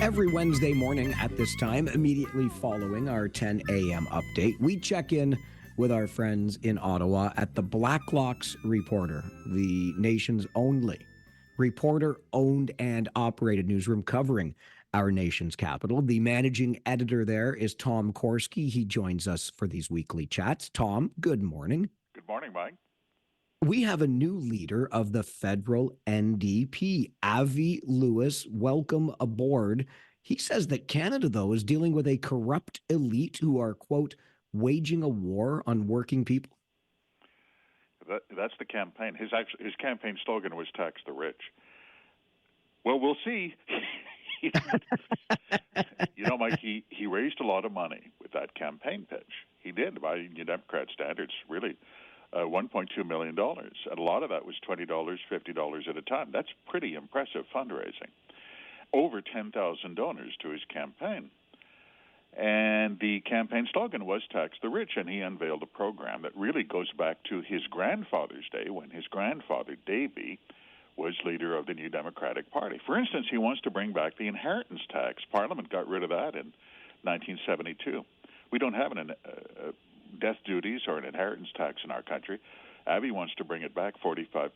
Every Wednesday morning at this time, immediately following our 10 a.m. update, we check in with our friends in Ottawa at the Blacklocks Reporter, the nation's only reporter-owned and operated newsroom covering our nation's capital. The managing editor there is Tom Korski. He joins us for these weekly chats. Tom, good morning. Good morning, Mike. We have a new leader of the federal NDP, Avi Lewis. Welcome aboard. He says that Canada, though, is dealing with a corrupt elite who are, quote, waging a war on working people. That's the campaign. His campaign slogan was "Tax the Rich." Well, we'll see. Mike, he raised a lot of money with that campaign pitch. He did, by New Democrat standards, really. $1.2 million. And a lot of that was $20, $50 at a time. That's pretty impressive fundraising. Over 10,000 donors to his campaign. And the campaign slogan was "Tax the Rich," and he unveiled a program that really goes back to his grandfather's day, when his grandfather, Davy, was leader of the New Democratic Party. For instance, he wants to bring back the inheritance tax. Parliament got rid of that in 1972. We don't have death duties or an inheritance tax in our country. Abbey wants to bring it back 45%.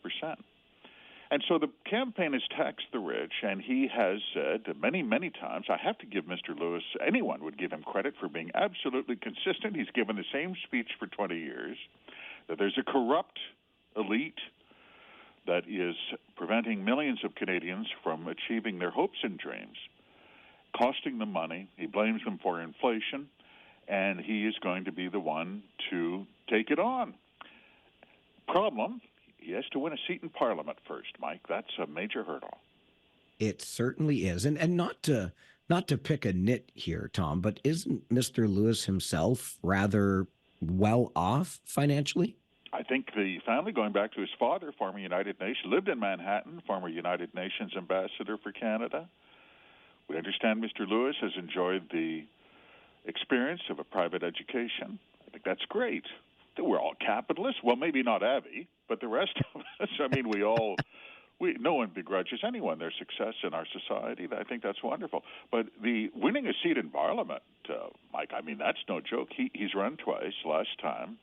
And so the campaign is "Tax the Rich," and he has said many, many times, I have to give Mr. Lewis, anyone would give him credit for being absolutely consistent. He's given the same speech for 20 years, that there's a corrupt elite that is preventing millions of Canadians from achieving their hopes and dreams, costing them money. He blames them for inflation, and he is going to be the one to take it on. Problem, he has to win a seat in Parliament first, Mike. That's a major hurdle. It certainly is. And not to pick a nit here, Tom, but isn't Mr. Lewis himself rather well off financially? I think the family, going back to his father, former United Nations, lived in Manhattan, former United Nations ambassador for Canada. We understand Mr. Lewis has enjoyed the experience of a private education. I think that's great. We're all capitalists. Well, maybe not Abby, but the rest of us. I mean, no one begrudges anyone their success in our society. I think that's wonderful. But the winning a seat in Parliament, Mike, I mean, that's no joke. He's run twice. Last time,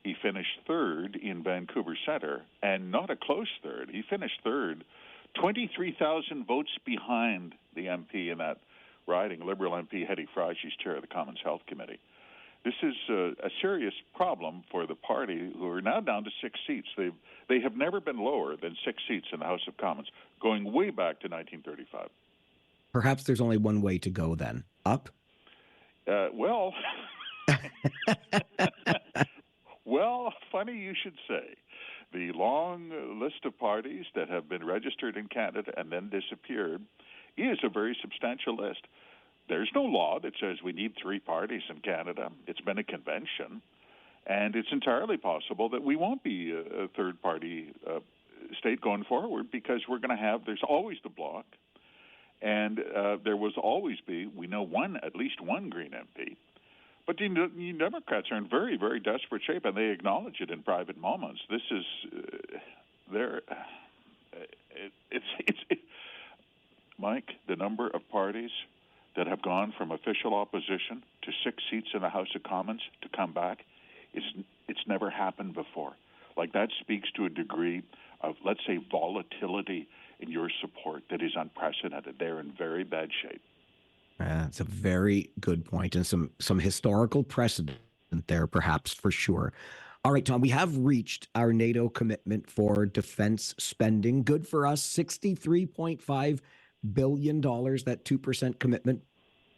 he finished third in Vancouver Centre, and not a close third. He finished third, 23,000 votes behind the MP in that riding, Liberal MP Hetty Fry. She's chair of the Commons Health Committee. This is a serious problem for the party, who are now down to 6 seats. They have never been lower than 6 seats in the House of Commons, going way back to 1935. Perhaps there's only one way to go then. Up? Well, well, funny you should say. The long list of parties that have been registered in Canada and then disappeared is a very substantial list. There's no law that says we need 3 parties in Canada. It's been a convention, and it's entirely possible that we won't be a third-party state going forward, because there's always the Bloc, and there will always be, we know, at least one Green MP. But the New Democrats are in very, very desperate shape, and they acknowledge it in private moments. This is, Mike, the number of parties that have gone from official opposition to 6 seats in the House of Commons to come back, it's never happened before. Like, that speaks to a degree of, let's say, volatility in your support that is unprecedented. They're in very bad shape. That's a very good point, and some historical precedent there, perhaps, for sure. All right, Tom, we have reached our NATO commitment for defense spending. Good for us, $63.5 billion, that 2% commitment.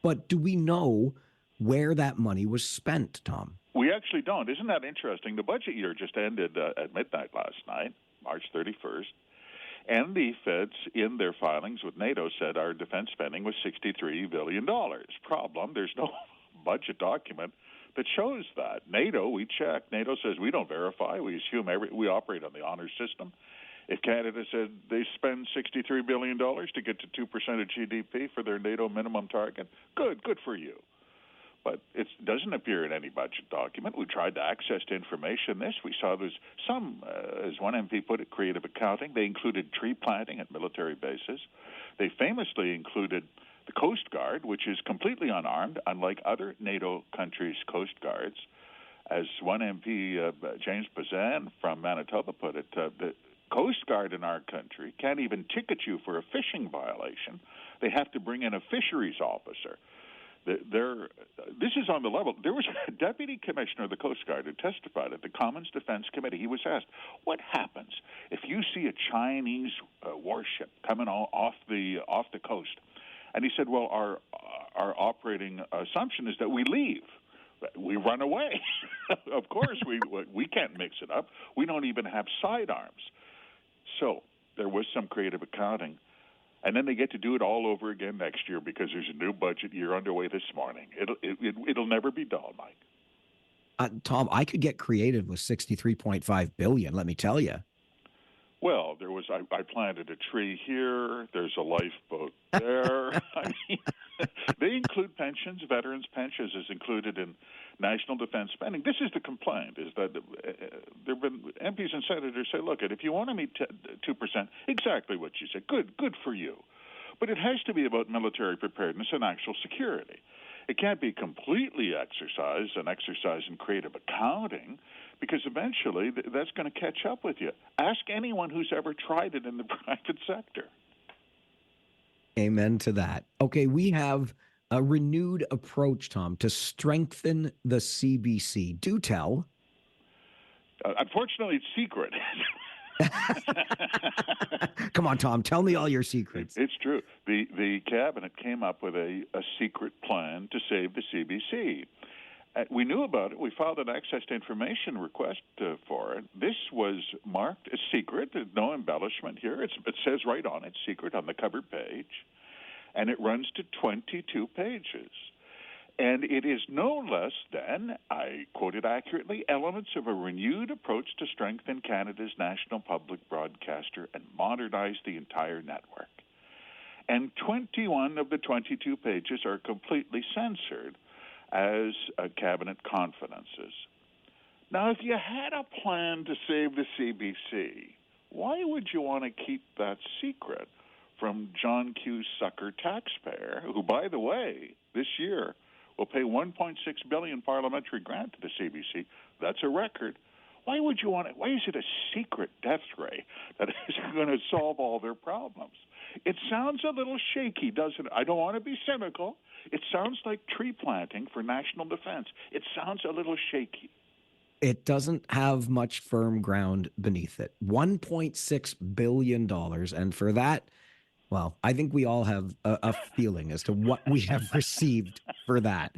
But do we know where that money was spent, Tom? We actually don't. Isn't that interesting? The budget year just ended at midnight last night, March 31st. And the feds, in their filings with NATO, said our defense spending was $63 billion. Problem, there's no budget document that shows that. NATO, we checked. NATO says we don't verify. We assume we operate on the honor system. If Canada said they spend $63 billion to get to 2% of GDP for their NATO minimum target, good for you. but it doesn't appear in any budget document. We tried to access to information this. We saw there's some, as one MP put it, creative accounting. They included tree planting at military bases. They famously included the Coast Guard, which is completely unarmed, unlike other NATO countries' Coast Guards. As one MP, James Bazan from Manitoba, put it, the Coast Guard in our country can't even ticket you for a fishing violation. They have to bring in a fisheries officer. This is on the level. There was a deputy commissioner of the Coast Guard who testified at the Commons Defense Committee. He was asked, what happens if you see a Chinese warship coming off the coast? And he said, well, our operating assumption is that we leave. We run away. Of course, we can't mix it up. We don't even have sidearms. So there was some creative accounting. And then they get to do it all over again next year because there's a new budget year underway this morning. It'll never be dull, Mike. Tom, I could get creative with $63.5 billion, let me tell you. Well, there was I planted a tree here. There's a lifeboat there. I mean, they include pensions. Veterans' pensions is included in national defense spending. This is the complaint: is that there have been MPs and senators say, "Look, if you want to meet 2%, exactly what you said. Good for you, but it has to be about military preparedness and actual security. It can't be completely an exercise in creative accounting, because eventually that's going to catch up with you. Ask anyone who's ever tried it in the private sector." Amen to that. Okay, we have a renewed approach, Tom, to strengthen the CBC. Do tell. Unfortunately, it's secret. Come on, Tom, tell me all your secrets. It's true. The cabinet came up with a secret plan to save the CBC. We knew about it. We filed an access to information request for it. This was marked as secret. There's no embellishment here. It says right on it, secret, on the cover page. And it runs to 22 pages. And it is no less than, I quote it accurately, elements of a renewed approach to strengthen Canada's national public broadcaster and modernize the entire network. And 21 of the 22 pages are completely censored as cabinet confidences. Now, if you had a plan to save the CBC, why would you want to keep that secret from John Q. Sucker taxpayer, who, by the way, this year will pay $1.6 billion parliamentary grant to the CBC? That's a record. Why would you want it? Why is it a secret death ray that is going to solve all their problems? It sounds a little shaky, doesn't it? I don't want to be cynical. It sounds like tree planting for national defense. It sounds a little shaky. It doesn't have much firm ground beneath it. $1.6 billion. And for that, well, I think we all have a feeling as to what we have received for that.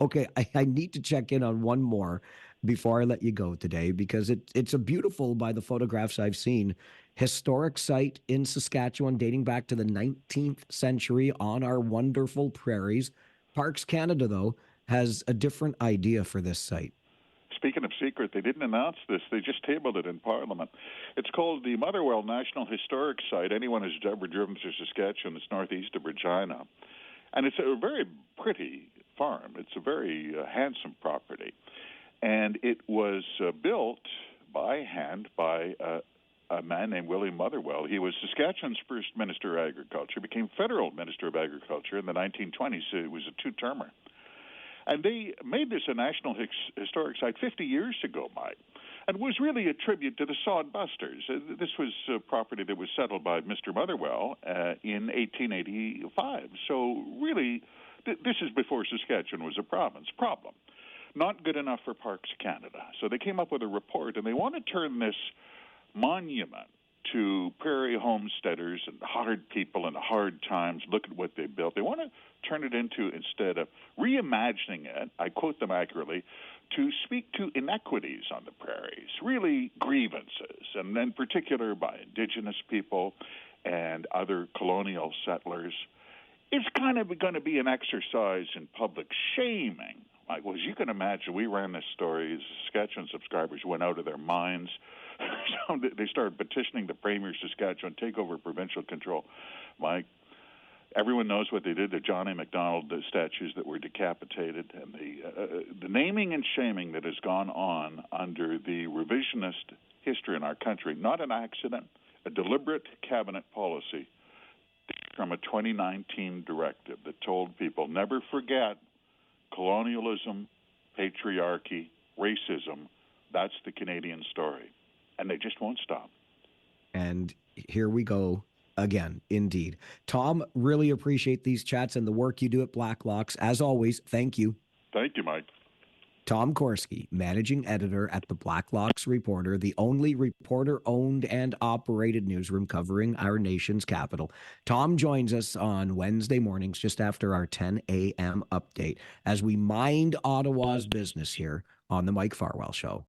Okay, I need to check in on one more before I let you go today, because it's a beautiful, by the photographs I've seen, historic site in Saskatchewan dating back to the 19th century on our wonderful prairies. Parks Canada, though, has a different idea for this site. Speaking of secret, they didn't announce this. They just tabled it in Parliament. It's called the Motherwell National Historic Site. Anyone who's ever driven through Saskatchewan, it's northeast of Regina. And it's a very pretty farm. It's a very handsome property. And it was built by hand by a man named William Motherwell. He was Saskatchewan's first Minister of Agriculture, became federal Minister of Agriculture in the 1920s. It was a two-termer. And they made this a national historic site 50 years ago, Mike, and it was really a tribute to the sod busters. This was property that was settled by Mr. Motherwell in 1885. So really, this is before Saskatchewan was a province. Problem, not good enough for Parks Canada. So they came up with a report, and they want to turn this monument to prairie homesteaders and hard people in hard times. Look at what they built. They want to turn it into, instead of reimagining it, I quote them accurately, to speak to inequities on the prairies, really grievances, and in particular by Indigenous people and other colonial settlers. It's kind of going to be an exercise in public shaming. Like, well, as you can imagine, we ran this story. Saskatchewan subscribers went out of their minds. So they started petitioning the Premier of Saskatchewan, take over provincial control. Mike, Everyone knows what they did to John A. Macdonald, the statues that were decapitated, and the naming and shaming that has gone on under the revisionist history in our country. Not an accident, a deliberate cabinet policy from a 2019 directive that told people never forget colonialism, patriarchy, racism. That's the Canadian story. And they just won't stop. And here we go again, indeed. Tom, really appreciate these chats and the work you do at Blacklocks. As always, thank you. Thank you, Mike. Tom Korski, managing editor at the Blacklocks Reporter, the only reporter-owned and operated newsroom covering our nation's capital. Tom joins us on Wednesday mornings just after our 10 a.m. update as we mind Ottawa's business here on the Mike Farwell Show.